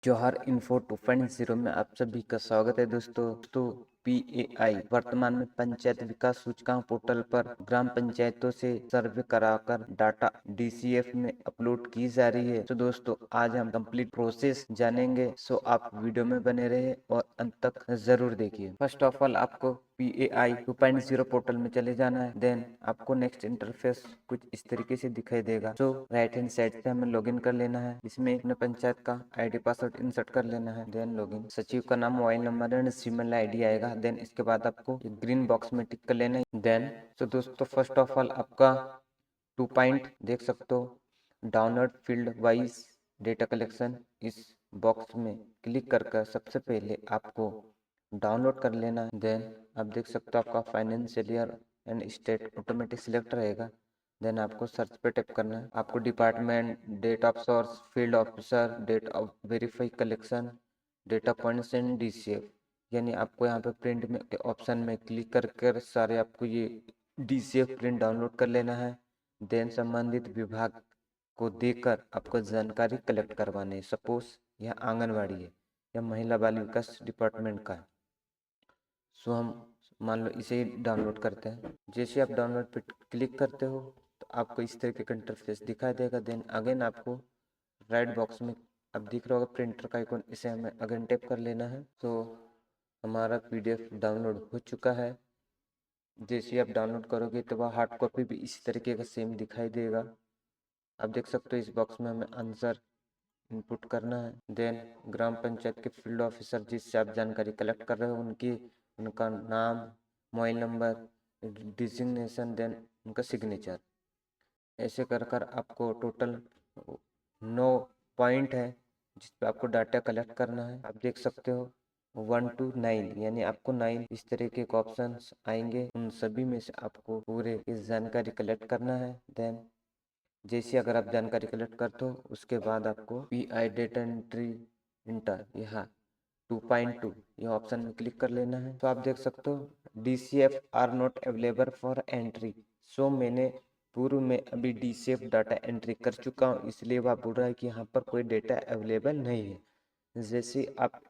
जौहर info 2.0 में आप सभी का स्वागत है दोस्तों। पीएआई वर्तमान में पंचायत विकास सूचकांक पोर्टल पर ग्राम पंचायतों से सर्वे कराकर डाटा डीसीएफ में अपलोड की जा रही है। तो दोस्तों आज हम कंप्लीट प्रोसेस जानेंगे, सो आप वीडियो में बने रहे और अंत तक जरूर देखिए। फर्स्ट ऑफ ऑल आपको पीएआई 2.0 पोर्टल में चले जाना है। देन आपको नेक्स्ट इंटरफेस कुछ इस तरीके से दिखाई देगा। सो राइट हैंड साइड से हमें लॉगिन कर लेना है। इसमें अपने पंचायत का आईडी पासवर्ड इंसर्ट कर लेना है। देन लॉगिन, सचिव का नाम, mobile number and Gmail ID आएगा। देन इसके बाद आपको ग्रीन बॉक्स में टिक कर लेना है। देन तो दोस्तों फर्स्ट ऑफ ऑल आपका 2 पॉइंट देख सकते हो, download field wise data collection. इस बॉक्स में क्लिक कर सबसे पहले आपको डाउनलोड कर लेना है। देन आप देख सकते हो आपका financial year and state automatic select रहेगा। देन आपको सर्च पे टैप करना है। आपको department, date of source, field officer, date of verify collection, data points and DCF, यानी आपको यहाँ पे प्रिंट में के ऑप्शन में क्लिक कर सारे आपको ये डीसीएफ प्रिंट डाउनलोड कर लेना है। देन संबंधित विभाग को देकर आपको जानकारी कलेक्ट करवानी है। सपोज यह आंगनवाड़ी है या महिला बाल विकास डिपार्टमेंट का है, सो हम मान लो इसे ही डाउनलोड करते हैं। जैसे आप डाउनलोड पे क्लिक करते हो तो आपको इस तरह का इंटरफेस दिखाई देगा। देन अगेन आपको राइट बॉक्स में अब दिख रहा होगा प्रिंटर का आइकॉन, इसे हमें अगेन टैप कर लेना है। तो हमारा पीडीएफ डाउनलोड हो चुका है। जैसे आप डाउनलोड करोगे तो वह हार्ड कॉपी भी इसी तरीके का सेम दिखाई देगा। आप देख सकते हो इस बॉक्स में हमें आंसर इनपुट करना है। देन ग्राम पंचायत के फील्ड ऑफिसर जिससे आप जानकारी कलेक्ट कर रहे हो उनका नाम, मोबाइल नंबर, डिजिग्नेशन, देन उनका सिग्नेचर। ऐसे कर आपको टोटल 9 पॉइंट है जिस पे आपको डाटा कलेक्ट करना है। आप देख सकते हो 1 to 9, यानी आपको 9 इस तरीके के ऑप्शन आएंगे। उन सभी में से आपको पूरे इस जानकारी कलेक्ट करना है। देन जैसे अगर आप जानकारी कलेक्ट करते हो उसके बाद आपको पीआई डेटा एंट्री इंटर यहाँ 2.2 ये ऑप्शन में क्लिक कर लेना है। तो आप देख सकते हो DCF are not available for entry. So मैंने पूर्व में अभी डीसीएफ डाटा एंट्री कर चुका हूँ, इसलिए वह बोल रहा है कि यहाँ पर कोई डेटा अवेलेबल नहीं है। जैसे आप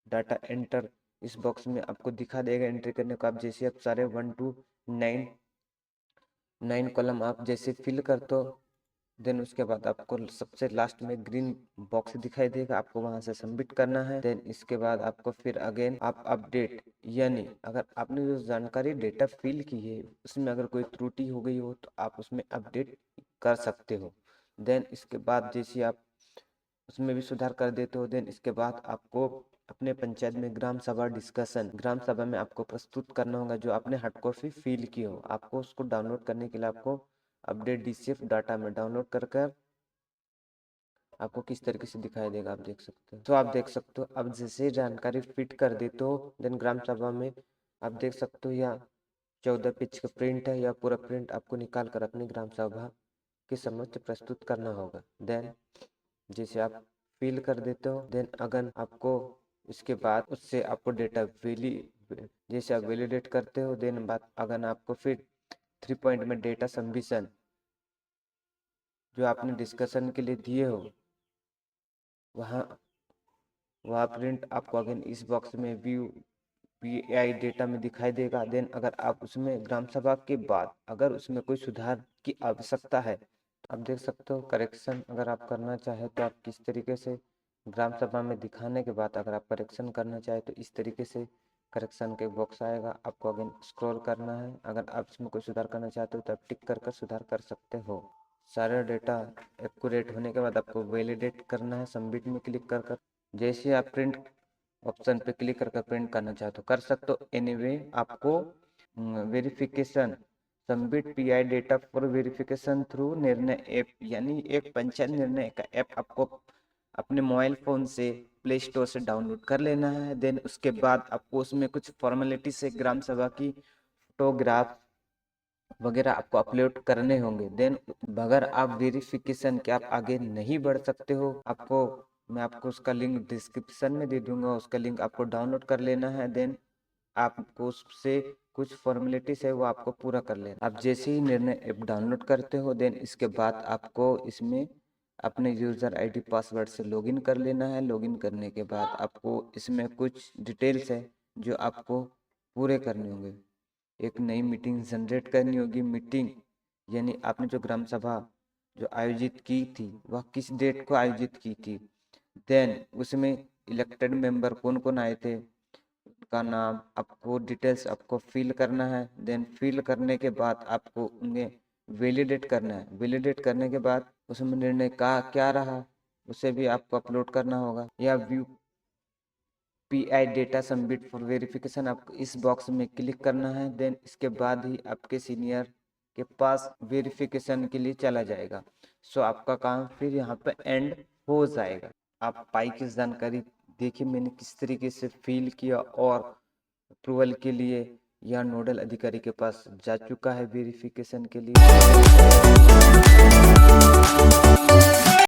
डाटा एंटर इस बॉक्स में आपको दिखा देगा एंट्री करने को। आप जैसे आप सारे 1 to 9 कॉलम आप जैसे फिल करते हो, देन उसके बाद आपको सबसे लास्ट में ग्रीन बॉक्स दिखाई देगा, आपको वहां से सबमिट करना है। देन इसके बाद आपको फिर अगेन आप अपडेट, यानी अगर आपने जो जानकारी डेटा फिल की है उसमें अगर कोई त्रुटि हो गई हो तो आप उसमें अपडेट कर सकते हो। देन इसके बाद जैसे आप उसमें भी सुधार कर देते हो, देन इसके बाद आपको अपने पंचायत में ग्राम सभा डिस्कशन, ग्राम सभा में आपको प्रस्तुत करना होगा जो आपने हार्ड कॉपी फिल की हो। आपको उसको डाउनलोड करने के लिए आपको अपडेट डीसीएफ डाटा में डाउनलोड कर आपको किस तरीके से दिखाई देगा आप देख सकते हो। तो आप देख सकते हो अब जैसे जानकारी फिट कर देते हो, देन ग्राम सभा में आप देख सकते हो या 14 पेज का प्रिंट है या पूरा प्रिंट आपको निकाल कर अपनी ग्राम सभा के समक्ष प्रस्तुत करना होगा। देन जैसे आप फिल कर देते हो, देन अगर आपको इसके बाद उससे आपको डेटा जैसे आप वैलिडेट करते हो, देन बात अगर आपको फिर 3 पॉइंट में डेटा सबमिशन जो आपने डिस्कशन के लिए दिए हो वहाँ प्रिंट आपको अगेन इस बॉक्स में व्यू पीआई डेटा में दिखाई देगा। देन अगर आप उसमें ग्राम सभा के बाद अगर उसमें कोई सुधार की आवश्यकता है तो आप देख सकते हो करेक्शन अगर आप करना चाहे तो आप किस तरीके से ग्राम सभा में दिखाने के बाद अगर आप करेक्शन करना चाहे तो इस तरीके से करेक्शन के बॉक्स आएगा। आपको अगेन स्क्रॉल करना है, अगर आप इसमें कोई सुधार करना चाहते हो तो आप टिक कर सुधार कर सकते हो। सारा डेटा एक्यूरेट होने के बाद आपको वैलिडेट करना है, सबमिट में क्लिक कर जैसे आप प्रिंट ऑप्शन पे क्लिक करके प्रिंट करना चाहते हो कर सकते हो। एनीवे आपको verification submit pi data for verification through निर्णय ऐप, यानी एक पंचायत निर्णय का ऐप आपको अपने मोबाइल फोन से प्ले स्टोर से डाउनलोड कर लेना है। देन उसके बाद आपको उसमें कुछ फॉर्मेलिटी से ग्राम सभा की फोटोग्राफ वगैरह आपको अपलोड करने होंगे। देन अगर आप वेरिफिकेशन के आप आगे नहीं बढ़ सकते हो, मैं आपको उसका लिंक डिस्क्रिप्शन में दे दूंगा, उसका लिंक आपको डाउनलोड कर लेना है। देन आपको उससे कुछ फॉर्मेलिटीज है वो आपको पूरा कर लेना। आप जैसे ही निर्णय ऐप डाउनलोड करते हो, देन इसके बाद आपको इसमें अपने यूज़र आईडी पासवर्ड से लॉगिन कर लेना है। लॉगिन करने के बाद आपको इसमें कुछ डिटेल्स है जो आपको पूरे करने होंगे। एक नई मीटिंग जनरेट करनी होगी। मीटिंग यानी आपने जो ग्राम सभा जो आयोजित की थी वह किस डेट को आयोजित की थी। देन उसमें इलेक्टेड मेंबर कौन कौन आए थे, उनका नाम, आपको डिटेल्स आपको फिल करना है। देन फिल करने के बाद आपको उन्हें वैलिडेट करना है। वैलिडेट करने के बाद उसमें निर्णय का क्या रहा उसे भी आपको अपलोड करना होगा। या view pi data submit for verification, आपको इस बॉक्स में क्लिक करना है। देन इसके बाद ही आपके सीनियर के पास वेरिफिकेशन के लिए चला जाएगा। सो आपका काम फिर यहाँ पे एंड हो जाएगा। आप पाई की जानकारी देखिए मैंने किस तरीके से फिल किया और अप्रूवल के लिए या नोडल अधिकारी के पास जा चुका है वेरिफिकेशन के लिए।